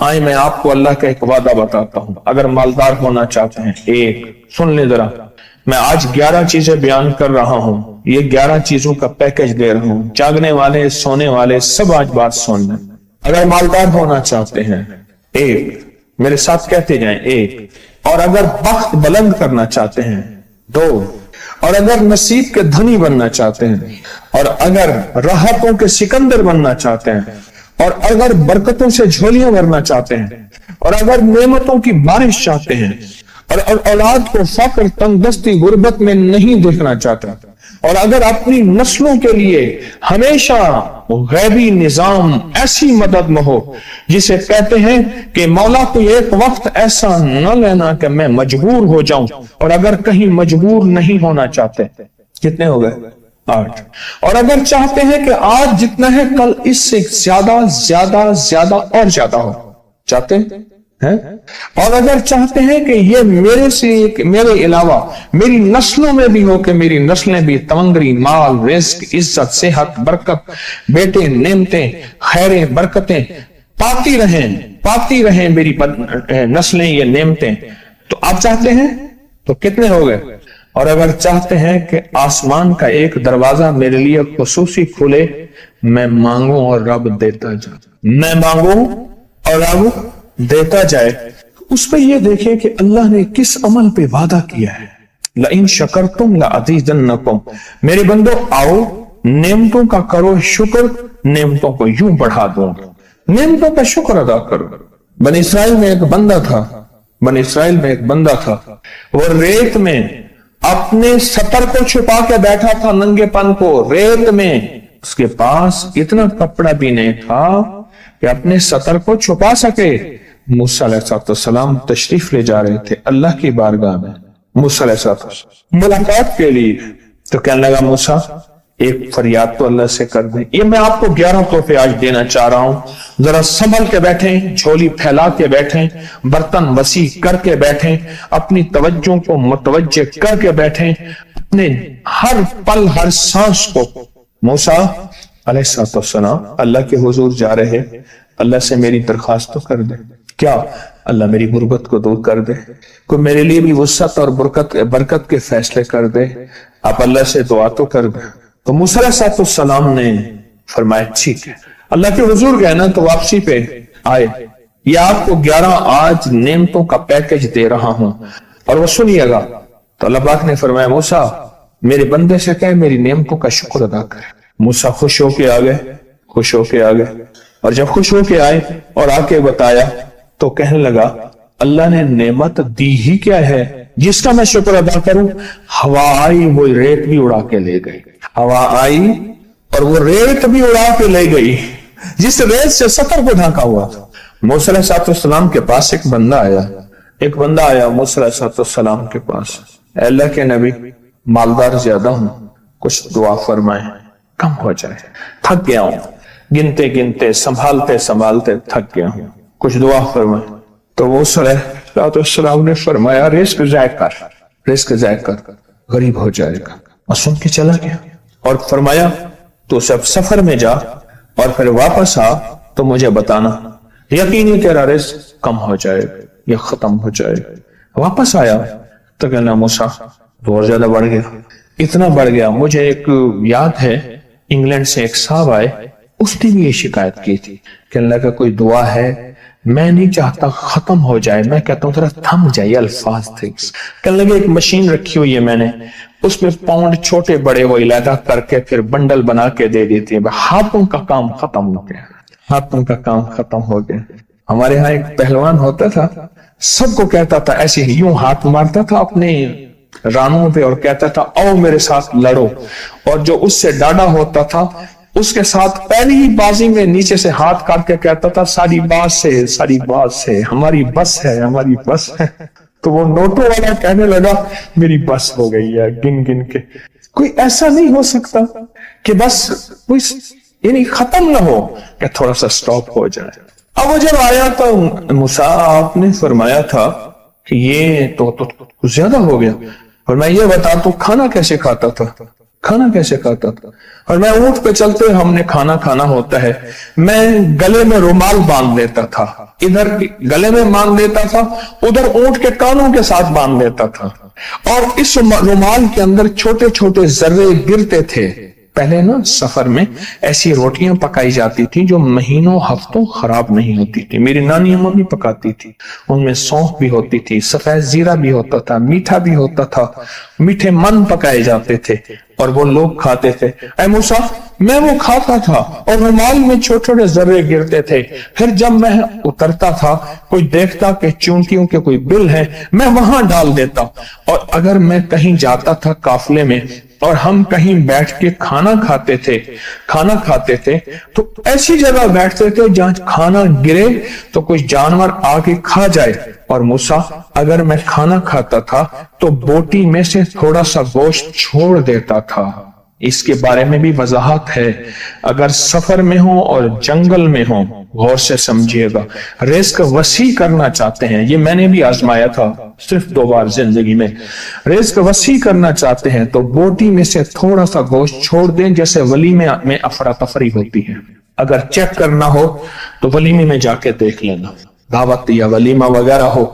آئے میں آپ کو اللہ کا ایک وعدہ بتاتا ہوں، اگر مالدار ہونا چاہتے ہیں، ایک سن لیں ذرا، میں آج 11 چیزیں بیان کر رہا ہوں، یہ 11 چیزوں کا پیکج دے رہا ہوں، جاگنے والے سونے والے سب آج بات سن لیں۔ اگر مالدار ہونا چاہتے ہیں، ایک، میرے ساتھ کہتے جائیں، ایک، اور اگر بخت بلند کرنا چاہتے ہیں، دو، اور اگر نصیب کے دھنی بننا چاہتے ہیں، اور اگر راحتوں کے سکندر بننا چاہتے ہیں، اور اگر برکتوں سے جھولیاں بھرنا چاہتے ہیں، اور اگر نعمتوں کی بارش چاہتے ہیں، اور اولاد کو فقر، تنگ دستی، غربت میں نہیں دیکھنا چاہتا، اور اگر اپنی نسلوں کے لیے ہمیشہ غیبی نظام ایسی مدد میں ہو جسے کہتے ہیں کہ مولا تو ایک وقت ایسا نہ لینا کہ میں مجبور ہو جاؤں، اور اگر کہیں مجبور نہیں ہونا چاہتے، کتنے ہو گئے؟ 8۔ اور اگر چاہتے ہیں کہ آج جتنا ہے کل اس سے زیادہ زیادہ زیادہ اور زیادہ ہو، چاہتے ہیں؟ اور اگر چاہتے ہیں کہ یہ میرے علاوہ میری نسلوں میں بھی ہو، کہ میری نسلیں بھی تمنگری، مال، رزق، عزت، صحت، برکت، بیٹے، نعمتیں، خیریں، برکتیں پاتی رہیں میری نسلیں، یہ نعمتیں، تو آپ چاہتے ہیں تو کتنے ہو گئے؟ اور اگر چاہتے ہیں کہ آسمان کا ایک دروازہ میرے لیے خصوصی کھلے، میں مانگوں اور رب دیتا جائے، میں مانگوں اور رب دیتا جائے، اس پہ یہ دیکھیں کہ اللہ نے کس عمل پہ وعدہ کیا ہے۔ لَإِن شَكَرْتُمْ لَأَزِيدَنَّكُمْ، میرے بندو آؤ نعمتوں کا کرو شکر، نعمتوں کو یوں بڑھا دوں، نعمتوں کا شکر ادا کرو۔ بنی اسرائیل میں ایک بندہ تھا، وہ ریت میں اپنے سطر کو چھپا کے بیٹھا تھا، ننگے پن کو، ریت میں، اس کے پاس اتنا کپڑا بھی نہیں تھا کہ اپنے سطر کو چھپا سکے۔ موسیٰ علیہ السلام تشریف لے جا رہے تھے اللہ کی بارگاہ میں، موسیٰ علیہ السلام ملاقات کے لیے، تو کہنے لگا موسیٰ ایک فریاد تو اللہ سے کر دیں۔ یہ میں آپ کو 11 تحفے آج دینا چاہ رہا ہوں، ذرا سنبھل کے بیٹھیں، جھولی پھیلا کے بیٹھیں، برتن وسیع کر کے بیٹھیں، اپنی توجہ کو متوجہ کر کے بیٹھیں، اپنے ہر پل ہر سانس کو۔ موسیٰ علیہ السلام اللہ کے حضور جا رہے، اللہ سے میری درخواست تو کر دے، کیا اللہ میری غربت کو دور کر دے، کوئی میرے لیے بھی وسعت اور برکت کے فیصلے کر دے، آپ اللہ سے دعا تو کر دیں۔ تو موسیٰ علیہ السلام نے فرمایا ٹھیک ہے، اللہ کے حضور گئے نا تو واپسی پہ آئے، یہ آپ کو 11 آج نعمتوں کا پیکج دے رہا ہوں، اور وہ سنیے گا۔ تو اللہ پاک نے فرمایا موسیٰ میرے بندے سے کہے میری نعمتوں کا شکر ادا کرے۔ موسیٰ خوش ہو کے آ گئے، اور جب خوش ہو کے آئے اور آ کے بتایا تو کہنے لگا اللہ نے نعمت دی ہی کیا ہے جس کا میں شکر ادا کروں؟ ہوا آئی وہ ریت بھی اڑا کے لے گئی، ہوا آئی اور وہ ریت بھی اڑا کے لے گئی جس ریت سے سطر کو ڈھانکا ہوا تھا۔ موسیٰ علیہ السلام کے پاس ایک بندہ آیا موسیٰ علیہ السلام کے پاس، اے اللہ کے نبی مالدار زیادہ ہوں، کچھ دعا فرمائیں، کم ہو جائے، تھک گیا ہوں، گنتے سنبھالتے تھک گیا ہوں، کچھ دعا فرمائیں۔ تو موسیٰ علیہ السلام نے فرمایا رزق ضائع کر، غریب ہو جائے گا، اور سن کے چلا گیا، اور فرمایا تو سب سفر میں جا اور پھر واپس آ تو مجھے بتانا، یقینی تیرا رزق کم ہو جائے گا یا ختم ہو جائے گا۔ واپس آیا تو کہنا موسیٰ بہت زیادہ بڑھ گیا، اتنا بڑھ گیا، مجھے ایک یاد ہے انگلینڈ سے ایک صاحب آئے، اس نے بھی یہ شکایت کی تھی کہ اللہ کا کوئی دعا ہے، میں نہیں چاہتا ختم ہو جائے، میں کہتا ہوں ذرا تھم جائے الفاظ تھے۔ کہنے لگے ایک مشین رکھی ہوئی ہے میں نے، اس میں پاؤنڈ چھوٹے بڑے وہ علیحدہ کر کے پھر بنڈل بنا کے دے دیتی ہے، ہاتھوں کا کام ختم ہو گیا۔ ہمارے ہاں ایک پہلوان ہوتا تھا، سب کو کہتا تھا ایسے ہی، یوں ہاتھ مارتا تھا اپنے رانوں پہ اور کہتا تھا آؤ میرے ساتھ لڑو، اور جو اس سے ڈاڈا ہوتا تھا اس کے ساتھ پہلی ہی بازی میں نیچے سے ہاتھ کاٹ کے کہتا تھا ساری بات سے ہماری بس ہے۔ تو وہ نوٹوں والا کہنے لگا میری بس ہو گئی ہے، گن کے کوئی ایسا نہیں ہو سکتا کہ بس کوئی یعنی ختم نہ ہو، کہ تھوڑا سا سٹاپ ہو جائے۔ اب وہ جب آیا تو موسیٰ آپ نے فرمایا تھا کہ یہ تو زیادہ ہو گیا، اور میں یہ بتا تو کھانا کیسے کھاتا تھا؟ کھانا کیسے کھاتا تھا؟ اور میں اونٹ پہ چلتے ہوئے ہم نے کھانا کھانا ہوتا ہے، میں گلے میں رومال باندھ لیتا تھا، ادھر گلے میں باندھ لیتا تھا، ادھر اونٹ کے کانوں کے ساتھ باندھ لیتا تھا، اور اس رومال کے اندر چھوٹے چھوٹے ذرے گرتے تھے۔ پہلے نا سفر میں ایسی روٹیاں پکائی جاتی تھی جو مہینوں ہفتوں خراب نہیں ہوتی تھی، میری نانی اماں بھی پکاتی تھی، ان میں سونف بھی ہوتی تھی، سفید زیرہ بھی ہوتا تھا، میٹھا بھی ہوتا تھا، میٹھے من پکائے جاتے تھے اور وہ لوگ کھاتے تھے۔ اے موسیٰ، میں وہ کھاتا تھا اور رومال میں چھوٹے چھوٹے ذرے گرتے تھے، پھر جب میں اترتا تھا کوئی دیکھتا کہ چونٹیوں کے کوئی بل ہے، میں وہاں ڈال دیتا، اور اگر میں کہیں جاتا تھا قافلے میں اور ہم کہیں بیٹھ کے کھانا کھاتے تھے تو ایسی جگہ بیٹھتے تھے جہاں کھانا گرے تو کوئی جانور آ کے کھا جائے، اور موسیٰ اگر میں کھانا کھاتا تھا تو بوٹی میں سے تھوڑا سا گوشت چھوڑ دیتا تھا۔ اس کے بارے میں بھی وضاحت ہے، اگر سفر میں ہو اور جنگل میں ہو، غور سے سمجھیے گا، رزق وسیع کرنا چاہتے ہیں، یہ میں نے بھی آزمایا تھا صرف 2 بار زندگی میں، رزق وسیع کرنا چاہتے ہیں تو بوٹی میں سے تھوڑا سا گوشت چھوڑ دیں، جیسے ولیمے میں افراتفری ہوتی ہے۔ اگر چیک کرنا ہو تو ولیمے میں جا کے دیکھ لینا، دعوت یا ولیمہ وغیرہ ہو،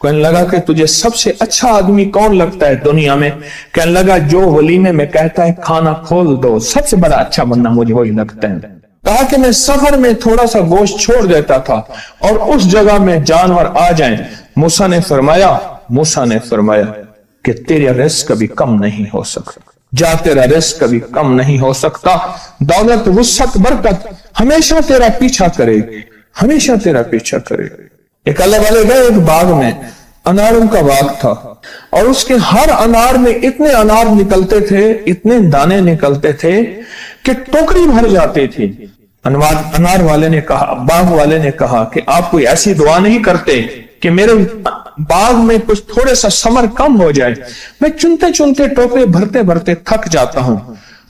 کہنے لگا کہ تجھے سب سے اچھا آدمی کون لگتا ہے دنیا میں؟ کہنے لگا جو ولیمے میں کہتا ہے کھانا کھول دو، سب سے بڑا اچھا بندہ مجھے وہی لگتا ہے۔ کہا کہ میں سفر میں تھوڑا سا گوشت چھوڑ دیتا تھا اور اس جگہ میں جانور آ جائیں۔ موسیٰ نے فرمایا کہ تیرا رزق کبھی کم نہیں ہو سکتا، جا تیرا رزق کبھی کم نہیں ہو سکتا، دولت وسعت برکت ہمیشہ تیرا پیچھا کرے گی، ہمیشہ تیرا پیچھا کرے گی۔ ایک اللہ والے گئے ایک باغ میں، اناروں کا باغ تھا، اور اس کے ہر انار میں اتنے انار نکلتے تھے، اتنے دانے نکلتے تھے کہ ٹوکری بھر جاتی تھی۔ انار والے نے کہا، باغ والے نے کہا کہ آپ کوئی ایسی دعا نہیں کرتے کہ میرے باغ میں کچھ تھوڑے سا ثمر کم ہو جائے، میں چنتے چنتے ٹوکرے بھرتے بھرتے تھک جاتا ہوں،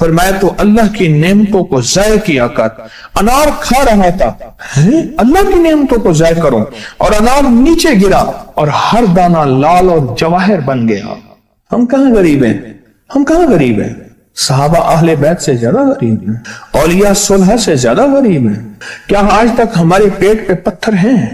فرمایا تو اللہ کی نعمتوں کو ضائع کیا کر۔ انار کھا رہا تھا، اللہ کی نعمتوں کو ضائع کروں، اور انار نیچے گرا اور ہر دانہ لال اور جواہر بن گیا۔ ہم کہاں غریب ہیں؟ صحابہ اہل بیت سے زیادہ غریب ہیں، اولیاء صلح سے زیادہ غریب ہیں۔ کیا آج تک ہمارے پیٹ پہ پتھر ہیں؟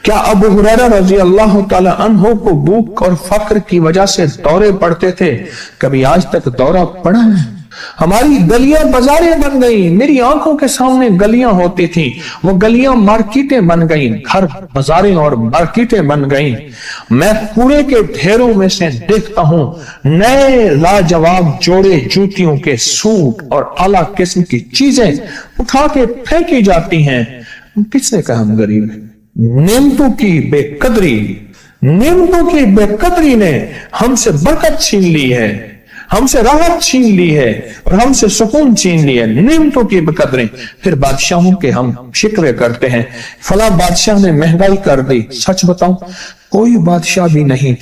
کیا ابو ہریرہ رضی اللہ تعالی عنہ کو بھوک اور فقر کی وجہ سے دورے پڑتے تھے؟ کبھی آج تک دورہ پڑا ہے؟ ہماری گلیاں بازاریں بن گئی، میری آنکھوں کے سامنے گلیاں ہوتی تھی، وہ گلیاں مارکیٹیں بن گئیں، گھر بازاریں اور مارکیٹیں بن گئیں۔ میں کوڑے کے ڈھیروں میں سے دیکھتا ہوں نئے لاجواب جوڑے جوتیوں کے سوٹ اور اعلیٰ قسم کی چیزیں اٹھا کے پھینکی جاتی ہیں۔ کس نے کہا ہم غریب ہیں؟ نعمتوں کی بے قدری نے ہم سے برکت چھین لی ہے، ہم سے راحت چھین لی ہے اور ہم سے سکون چھین لی ہے، نعمتوں کی بے قدری۔ پھر بادشاہوں کے ہم شکوے کرتے ہیں، فلاں بادشاہ نے مہنگائی کر دی۔ سچ بتاؤں، کوئی بادشاہ بھی نہیں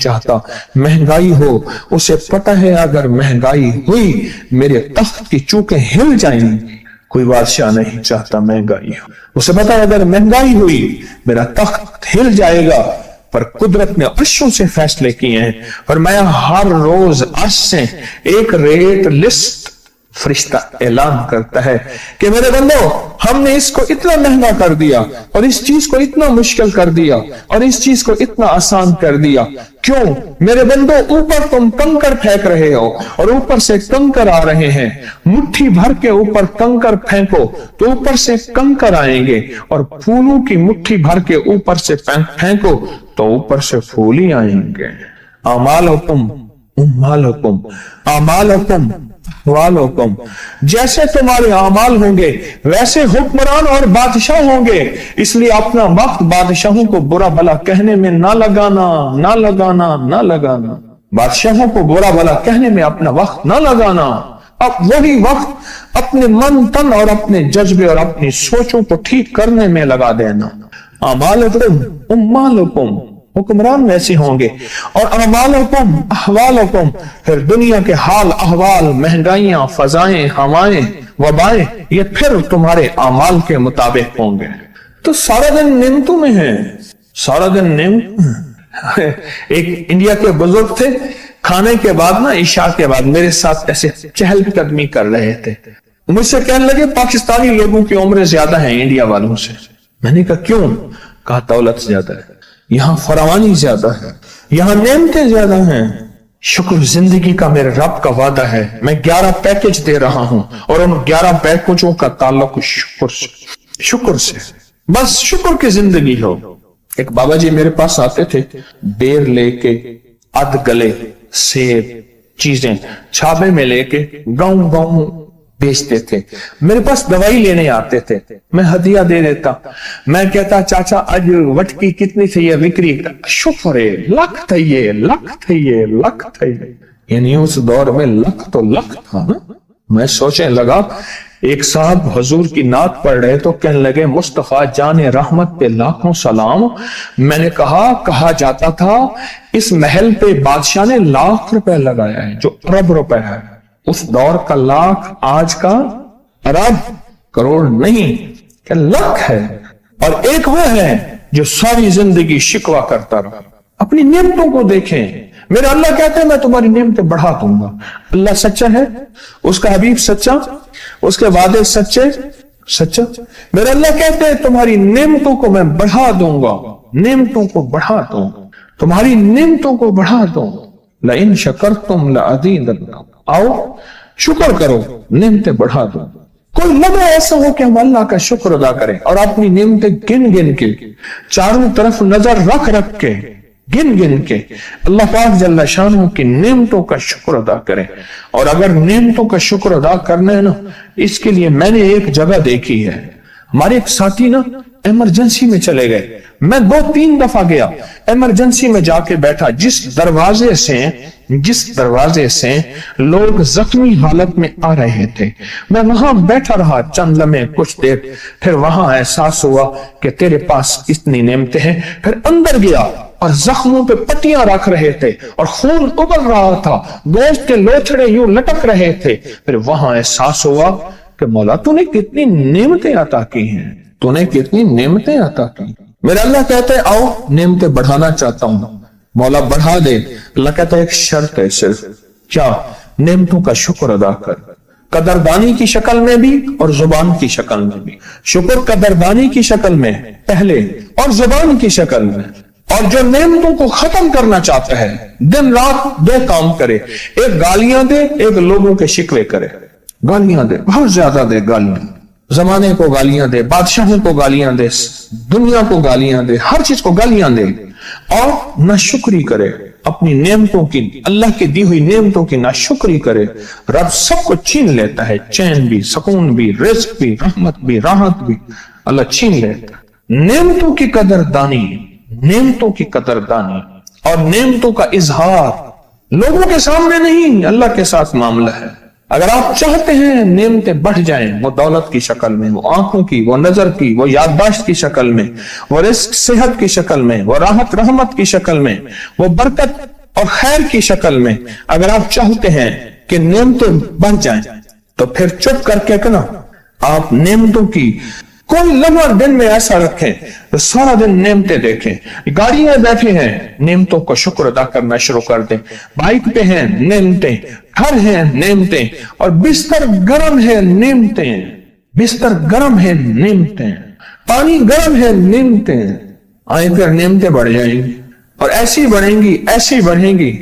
چاہتا مہنگائی ہو، اسے پتہ ہے اگر مہنگائی ہوئی میرے تخت کی چوکیں ہل جائیں گی۔ کوئی بادشاہ نہیں چاہتا مہنگائی ہو، اسے پتہ ہے اگر مہنگائی ہوئی میرا تخت ہل جائے گا، پر قدرت نے عرشوں سے فیصلے کیے ہیں۔ فرمایا ہر روز عرش سے ایک ریٹ لسٹ فرشتہ اعلان کرتا ہے کہ میرے بندو، ہم نے اس کو اتنا مہنگا کر دیا اور اس چیز کو اتنا مشکل کر دیا اور اس چیز کو اتنا آسان کر دیا۔ کیوں میرے بندو؟ اوپر تم کنکر پھینک رہے ہو اور اوپر سے کنکر آ رہے ہیں، مٹھی بھر کے اوپر کنکر پھینکو تو اوپر سے کنکر آئیں گے، اور پھولوں کی مٹھی بھر کے اوپر سے پھینکو تو اوپر سے پھول ہی آئیں گے۔ اعمالکم جیسے تمہارے اعمال ہوں گے ویسے حکمران اور بادشاہ ہوں گے، اس لیے اپنا وقت بادشاہوں کو برا بھلا کہنے میں نہ لگانا۔ بادشاہوں کو برا بھلا کہنے میں اپنا وقت نہ لگانا، اب وہی وقت اپنے من تن اور اپنے جذبے اور اپنی سوچوں کو ٹھیک کرنے میں لگا دینا۔ اعمالکم حکمران ویسے ہوں گے، اور اعمالکم احوالکم، پھر دنیا کے حال احوال، مہنگائیاں، فضائیں، ہوائیں، وبائیں، یہ پھر تمہارے اعمال کے مطابق ہوں گے۔ تو سارا دن نعمتوں میں ہے، ایک انڈیا کے بزرگ تھے، کھانے کے بعد نا عشاء کے بعد میرے ساتھ ایسے چہل قدمی کر رہے تھے. مجھ سے کہنے لگے پاکستانی لوگوں کی عمریں زیادہ ہیں انڈیا والوں سے. میں نے کہا کیوں؟ کہا دولت زیادہ ہے, یہاں فراوانی زیادہ ہے, یہاں نعمتیں زیادہ ہیں. شکر زندگی کا میرے رب کا وعدہ ہے, میں 11 پیکج دے رہا ہوں اور ان 11 پیکجوں کا تعلق شکر سے. بس شکر کی زندگی ہو. ایک بابا جی میرے پاس آتے تھے, بیر لے کے, اد گلے سیب چیزیں چھابے میں لے کے گاؤں گاؤں بیچتے تھے. میرے پاس دوائی لینے آتے تھے, میں ہدیہ دے دیتا. میں کہتا چاچا آج وٹکی کتنی تھی یہ وکری؟ شکر ہے, لکھ تھا یہ, لکھ تھا یہ, لکھ تھا یہ. یعنی اس دور میں لکھ تو لکھ تھا نا. میں سوچنے لگا, ایک صاحب حضور کی نعت پڑھ رہے تو کہنے لگے مصطفیٰ جان رحمت پہ لاکھوں سلام. میں نے کہا جاتا تھا اس محل پہ بادشاہ نے لاکھ روپے لگایا ہے, جو ارب روپے ہے. اس دور کا لاکھ آج کا ارب کروڑ نہیں کہ لاکھ ہے. اور ایک وہ ہے جو ساری زندگی شکوا کرتا رہا. اپنی نعمتوں کو دیکھیں. میرا اللہ کہتے ہیں میں تمہاری نعمتیں بڑھا دوں گا. اللہ سچا ہے, اس کا حبیب سچا, اس کے وعدے سچا. میرا اللہ کہتے ہیں تمہاری نعمتوں کو میں بڑھا دوں گا, نعمتوں کو بڑھا دوں گا, تمہاری نعمتوں کو بڑھا دوں گا. لئن شکرتم لأزیدنکم, آؤ شکر کرو, نعمتیں بڑھا دوں. کوئی لمحہ ایسا ہو کہ ہم اللہ کا شکر ادا کریں اور اپنی نعمتیں گن گن کے, چاروں طرف نظر رکھ کے, گن گن کے اللہ پاک جل شانہ کی نعمتوں کا شکر ادا کریں. اور اگر نعمتوں کا شکر ادا کرنا ہے نا, اس کے لیے میں نے ایک جگہ دیکھی ہے. ہمارے ایک ساتھی نا ایمرجنسی میں چلے گئے. میں 2-3 دفعہ گیا, ایمرجنسی میں جا کے بیٹھا. جس دروازے سے لوگ زخمی حالت میں آ رہے تھے, میں وہاں بیٹھا رہا چند لمحے, کچھ دیر. پھر وہاں احساس ہوا کہ تیرے پاس اتنی نعمتیں ہیں. پھر اندر گیا اور زخموں پہ پٹیاں رکھ رہے تھے اور خون ابل رہا تھا, گوشت کے لوتھڑے یوں لٹک رہے تھے. پھر وہاں احساس ہوا کہ مولا تو نے کتنی نعمتیں عطا کی ہیں, تو نے کتنی نعمتیں عطا کی. میرا اللہ کہتا ہے آؤ نعمتیں بڑھانا چاہتا ہوں, مولا بڑھا دے. اللہ کہتا ہے ایک شرط ہے صرف, کیا؟ نعمتوں کا شکر ادا کر, قدردانی کی شکل میں بھی اور زبان کی شکل میں بھی. شکر قدردانی کی شکل میں پہلے اور زبان کی شکل میں. اور جو نعمتوں کو ختم کرنا چاہتا ہے دن رات 2 کام کرے, ایک گالیاں دے, ایک لوگوں کے شکوے کرے. گالیاں دے, بہت زیادہ دے گالیاں, زمانے کو گالیاں دے, بادشاہوں کو گالیاں دے, دنیا کو گالیاں دے, ہر چیز کو گالیاں دے. اور ناشکری کرے اپنی نعمتوں کی, اللہ کی دی ہوئی نعمتوں کی ناشکری کرے. رب سب کو چھین لیتا ہے, چین بھی, سکون بھی, رزق بھی, رحمت بھی, راحت بھی, اللہ چھین لیتا ہے. نعمتوں کی قدردانی, نعمتوں کی قدردانی اور نعمتوں کا اظہار لوگوں کے سامنے نہیں, اللہ کے ساتھ معاملہ ہے. اگر آپ چاہتے ہیں نعمتیں بڑھ جائیں, وہ دولت کی شکل میں, وہ آنکھوں کی, وہ نظر کی, وہ یادداشت کی شکل میں, وہ رزق صحت کی شکل میں, وہ راحت رحمت کی شکل میں, وہ برکت اور خیر کی شکل میں, اگر آپ چاہتے ہیں کہ نعمتیں بڑھ جائیں تو پھر چپ کر کے نا آپ نعمتوں کی کوئی لمحہ دن میں ایسا رکھیں تو سارا دن نعمتیں دیکھیں. گاڑی میں بیٹھے ہیں, نعمتوں کو شکر ادا کرنا شروع کر دیں. بائک پہ ہیں, نعمتیں. گھر ہیں, نعمتیں. اور بستر گرم ہے, نعمتیں. بستر گرم ہے, نعمتیں. پانی گرم ہے, نعمتیں. آئیں پھر نعمتیں بڑھ جائیں گی اور ایسی بڑھیں گی, ایسی بڑھیں گی